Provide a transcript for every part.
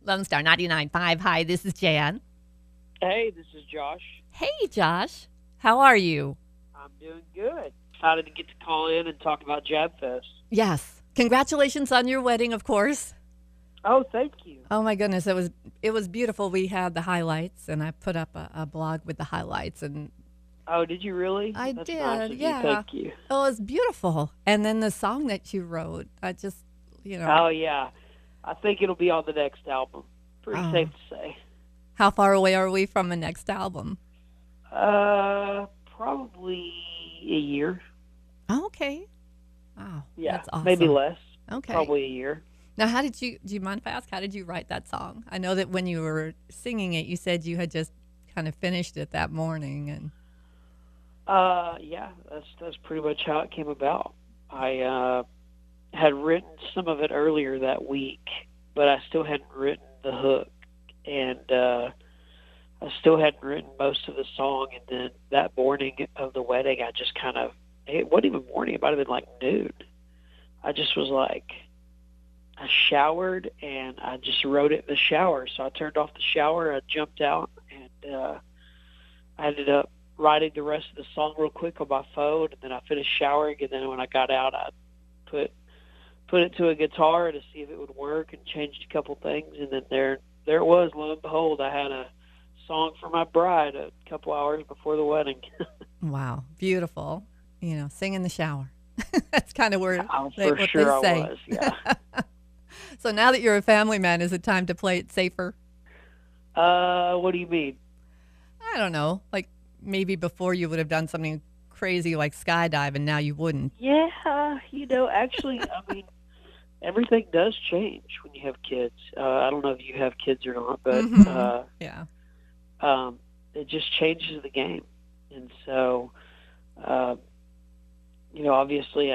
Lonestar 99.5. Hi, this is Jan. Hey, this is Josh. Hey, Josh. How are you? I'm doing good. Excited to get to call in and talk about Jab Fest. Yes. Congratulations on your wedding, of course. Oh, thank you. Oh my goodness, it was beautiful. We had the highlights, and I put up a blog with the highlights, and Oh, did you really? I That's nice did. of you. Yeah, Thank you. it was beautiful. And then the song that you wrote, I just, Oh, yeah. I think it'll be on the next album. Pretty oh, safe to say. how far away are we from the next album? Probably a year. Oh, okay. Wow, Yeah, that's maybe awesome. less. Okay. Probably a year. Now, do you mind if I ask, how did you write that song? I know that when you were singing it, you said you had just kind of finished it that morning. And Yeah, that's pretty much how it came about. I had written some of it earlier that week, but I still hadn't written the hook, and I still hadn't written most of the song. And then that morning of the wedding, I just kind of, it wasn't even morning, it might have been like noon. I just was like, I showered and I just wrote it in the shower. So I turned off the shower, I jumped out, and I ended up writing the rest of the song real quick on my phone. And then I finished showering, and then when I got out, I put it to a guitar to see if it would work, and changed a couple things. And then there it was. Lo and behold, I had a song for my bride a couple hours before the wedding. wow, beautiful. Sing in the shower. That's kind of where For what they sure I say. was, yeah. So now that you're a family man, is it time to play it safer? What do you mean? I don't know. Like maybe before you would have done something crazy like skydive, and now you wouldn't. Yeah, actually, I mean, everything does change when you have kids. I don't know if you have kids or not, but Yeah. it just changes the game. And so, uh, obviously,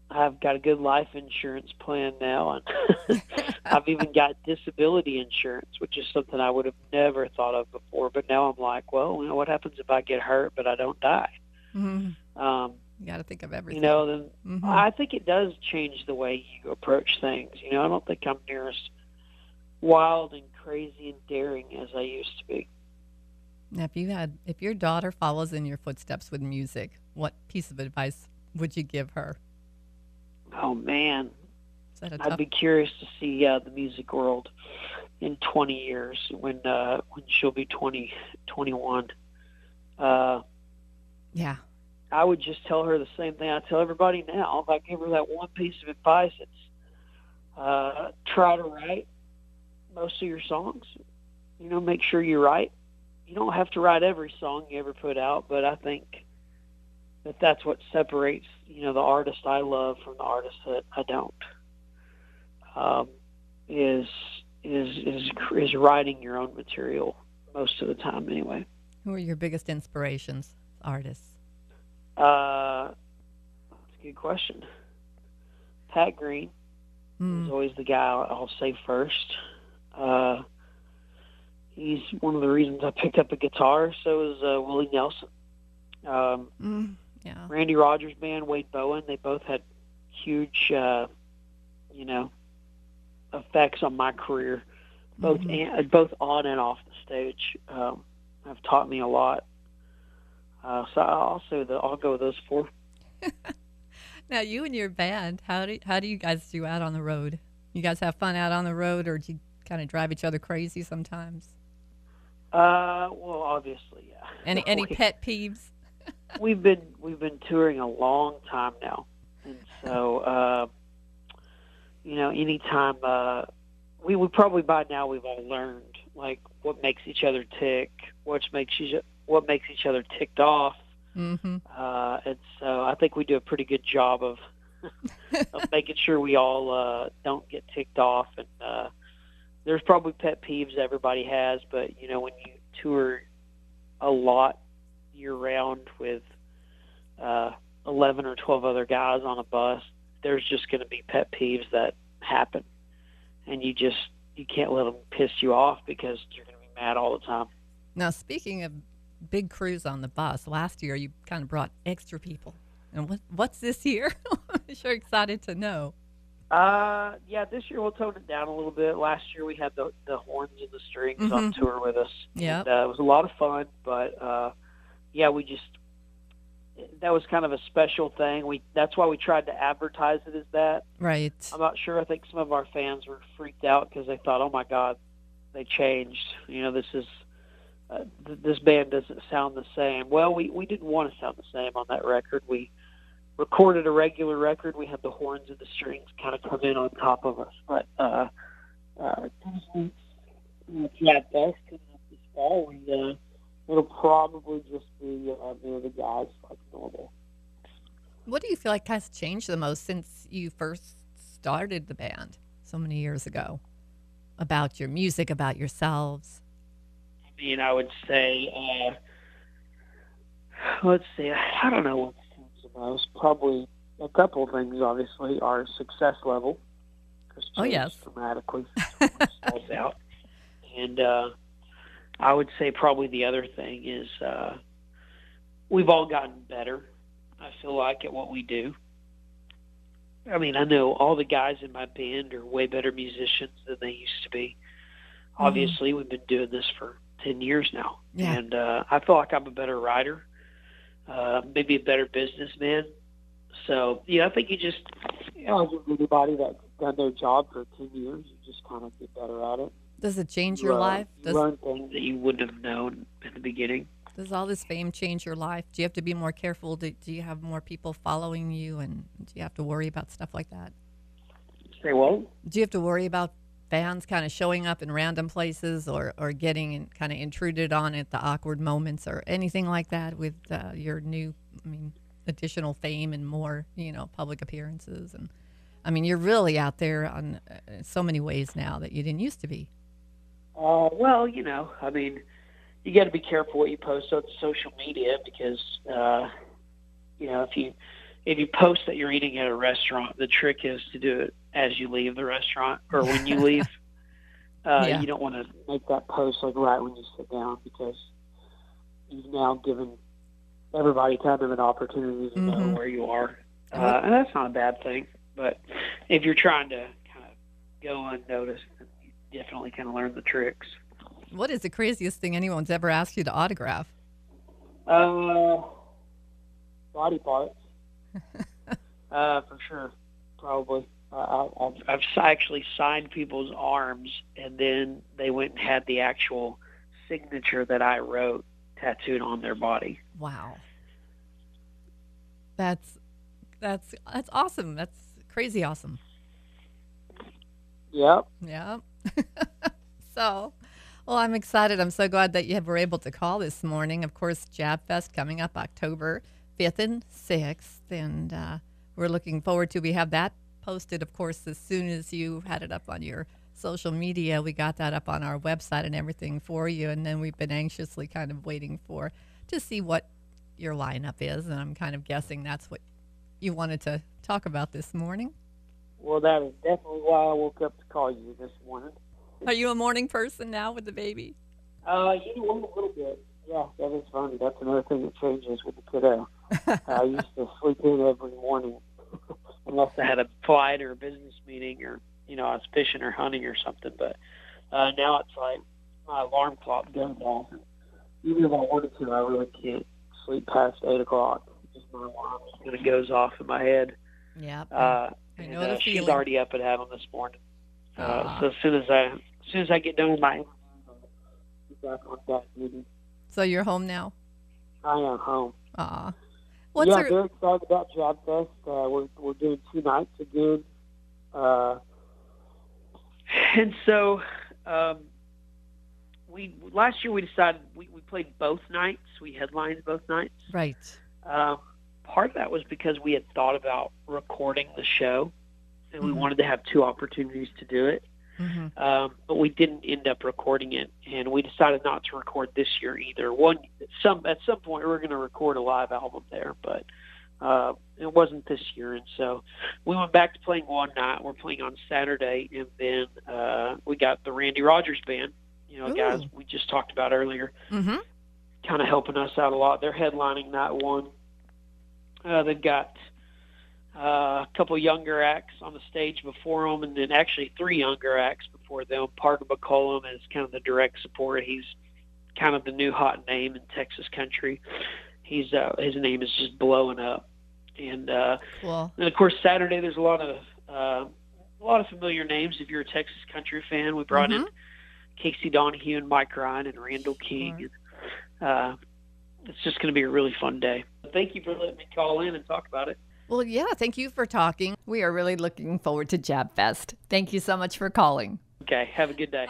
I've got a good life insurance plan now, and I've even got disability insurance, which is something I would have never thought of before. But now I'm like, well, what happens if I get hurt but I don't die? hmm Um, You got to think of everything. then hmm I think it does change the way you approach things. I don't think I'm near as wild and crazy and daring as I used to be. Now, if your daughter follows in your footsteps with music, what piece of advice would you give her? Oh man, Is that a I'd tough? be curious to see the music world in 20 years when she'll be 20, 21. Yeah. I would just tell her the same thing I tell everybody now. If I give her that one piece of advice, it's try to write most of your songs. Make sure you write. You don't have to write every song you ever put out, but I think that's what separates the artist I love from the artist that I don't. Is writing your own material most of the time anyway. Who are your biggest inspirations, artists? That's a good question. Pat Green is Mm, always the guy I'll say first. He's one of the reasons I picked up a guitar. So is Willie Nelson. yeah. Randy Rogers Band, Wade Bowen. They both had huge, effects on my career, both both on and off the stage. Have taught me a lot. So I'll go with those four. Now, you and your band, how do you guys do out on the road? You guys have fun out on the road, or do you kind of drive each other crazy sometimes? Well, obviously, yeah. Any pet peeves? We've been touring a long time now, and so anytime we would probably by now we've all learned like what makes each other tick, what makes each other ticked off, Mm-hmm. and so I think we do a pretty good job of making sure we all don't get ticked off. And there's probably pet peeves everybody has, but when you tour a lot year round with 11 or 12 other guys on a bus, there's just going to be pet peeves that happen, and you can't let them piss you off because you're going to be mad all the time. Now, speaking of big crews on the bus, last year you kind of brought extra people. And what's this year? I'm sure excited to know. Yeah, this year we'll tone it down a little bit. Last year we had the horns and the strings on Mm-hmm. tour with us, and Yep. it was a lot of fun. But yeah, that was kind of a special thing. That's why we tried to advertise it as that. Right. I'm not sure. I think some of our fans were freaked out because they thought, "Oh my God, they changed." This band doesn't sound the same. Well, we didn't want to sound the same on that record. We recorded a regular record. We had the horns and the strings kind of come in on top of us. But yeah, best coming up this fall. It'll probably just be the guys like normal. What do you feel like has changed the most since you first started the band so many years ago? About your music, about yourselves? I mean, I would say, let's see, I don't know what's changed the most. Probably a couple of things, obviously. Our success level has Oh, changed yes. dramatically since we started out. And I would say probably the other thing is we've all gotten better, I feel like, at what we do. I mean, I know all the guys in my band are way better musicians than they used to be. Mm-hmm. Obviously, we've been doing this for 10 years now. Yeah. And I feel like I'm a better writer, maybe a better businessman. So, yeah, I think anybody that's done their job for 10 years, you just kind of get better at it. Does it change your life? You learn things that you wouldn't have known in the beginning. Does all this fame change your life? Do you have to be more careful? Do you have more people following you? And do you have to worry about stuff like that? Say what? Do you have to worry about fans kind of showing up in random places or getting kind of intruded on at the awkward moments or anything like that with your new, additional fame and more, public appearances? And I mean, you're really out there on so many ways now that you didn't used to be. Well, I mean, you got to be careful what you post on social media because, if you post that you're eating at a restaurant, the trick is to do it as you leave the restaurant or when you leave. Yeah. You don't want to make that post like right when you sit down because you've now given everybody kind of an opportunity to know where you are. And that's not a bad thing. But if you're trying to kind of go unnoticed, you definitely kind of learn the tricks. What is the craziest thing anyone's ever asked you to autograph? Body parts, for sure, probably. I've actually signed people's arms, and then they went and had the actual signature that I wrote tattooed on their body. Wow. That's awesome. That's crazy awesome. Yep. Yeah. So, well, I'm excited. I'm so glad that you were able to call this morning. Of course, Jab Fest coming up October 5th and 6th, and we're looking forward to. We have that posted, of course, as soon as you had it up on your social media. We got that up on our website and everything for you, and then we've been anxiously kind of waiting to see what your lineup is, and I'm kind of guessing that's what you wanted to talk about this morning. Well, that is definitely why I woke up to call you this morning. Are you a morning person now with the baby? A little bit. Yeah, that is funny. That's another thing that changes with the kiddo. I used to sleep in every morning unless I had a flight or a business meeting or, I was fishing or hunting or something. But now it's like my alarm clock goes off. And even if I wanted to, I really can't sleep past 8 o'clock. Just my alarm just kind of goes off in my head. Yeah. I know the she's feeling. already up at having this morning. So as soon as I get done with my back on that duty. So you're home now? I am home. Very excited about Job Fest. We're doing 2 nights again. And so last year we decided we played both nights. We headlined both nights. Right. Part of that was because we had thought about recording the show, and we wanted to have 2 opportunities to do it. But we didn't end up recording it, and we decided not to record this year either. At some point we were going to record a live album there, but it wasn't this year, and so we went back to playing one night. We're playing on Saturday, and then we got the Randy Rogers Band, guys we just talked about earlier, kind of helping us out a lot. They're headlining night 1. They've got a couple younger acts on the stage before them, and then actually 3 younger acts before them. Parker McCollum is kind of the direct support. He's kind of the new hot name in Texas country. His name is just blowing up. And Cool. and of course Saturday there's a lot of familiar names. If you're a Texas country fan, we brought in Casey Donahue and Mike Ryan and Randall King. And, it's just going to be a really fun day. Thank you for letting me call in and talk about it. Well, yeah, thank you for talking. We are really looking forward to Jab Fest. Thank you so much for calling. Okay, have a good day.